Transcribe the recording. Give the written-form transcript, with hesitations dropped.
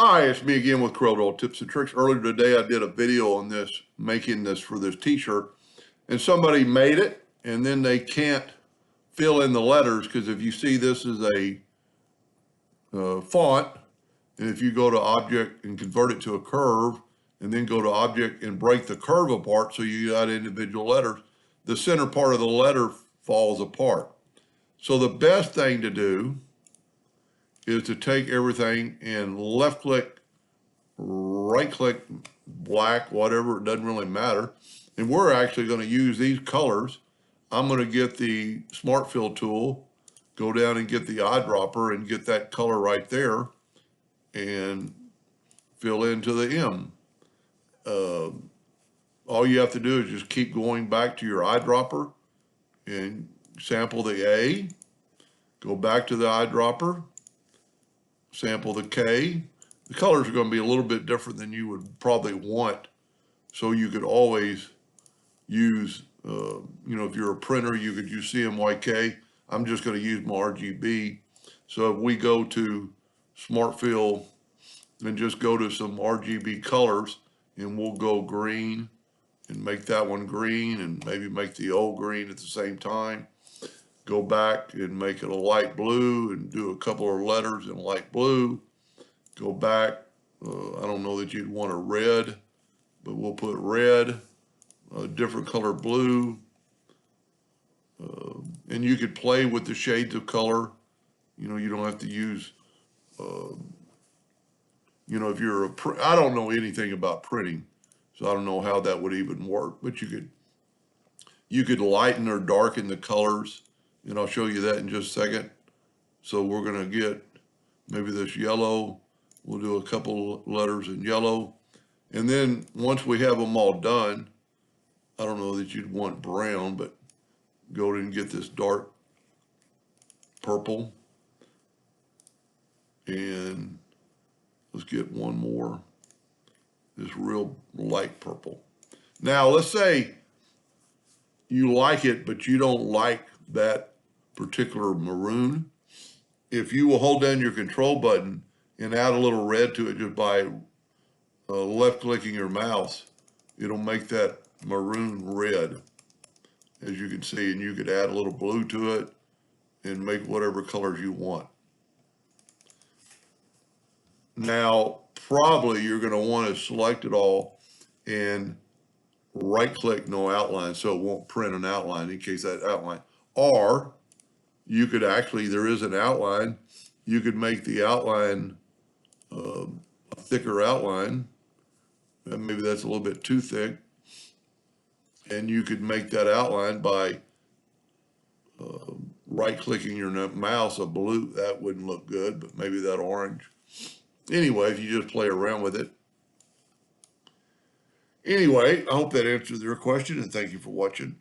Hi, it's me again with Corel Tips and Tricks. Earlier today, I did a video on this, making this for this t-shirt, and somebody made it, and then they can't fill in the letters because if you see this is a font, and if you go to Object and convert it to a curve, and then go to Object and break the curve apart so you got individual letters, the center part of the letter falls apart. So the best thing to do is to take everything and left click, right click, black, whatever, it doesn't really matter. And we're actually going to use these colors. I'm going to get the Smart Fill tool, go down and get the eyedropper and get that color right there and fill into the M. All you have to do is just keep going back to your eyedropper and sample the A, go back to the eyedropper, sample the K. The colors are going to be a little bit different than you would probably want. So you could always use, if you're a printer, you could use CMYK. I'm just going to use my RGB. So if we go to Smart Fill and just go to some RGB colors, and we'll go green and make that one green and maybe make the old green at the same time. Go back and make it a light blue and do a couple of letters in light blue. Go back, I don't know that you'd want a red, but we'll put red, a different color blue. And you could play with the shades of color. You don't have to use, if you're I don't know anything about printing, so I don't know how that would even work, but you could lighten or darken the colors. And I'll show you that in just a second. So we're going to get maybe this yellow. We'll do a couple letters in yellow. And then once we have them all done, I don't know that you'd want brown, but go ahead and get this dark purple. And let's get one more, this real light purple. Now, let's say you like it, but you don't like that particular maroon. If you will hold down your control button and add a little red to it just by left clicking your mouse, it'll make that maroon red, as you can see, and you could add a little blue to it and make whatever colors you want. Now, probably you're going to want to select it all and right click no outline so it won't print an outline in case that outline. Or you could actually, there is an outline, you could make the outline a thicker outline, and maybe that's a little bit too thick, and you could make that outline by right clicking your mouse a blue. That wouldn't look good, but maybe that orange. Anyway, if you just play around with it. Anyway, I hope that answered your question, and thank you for watching.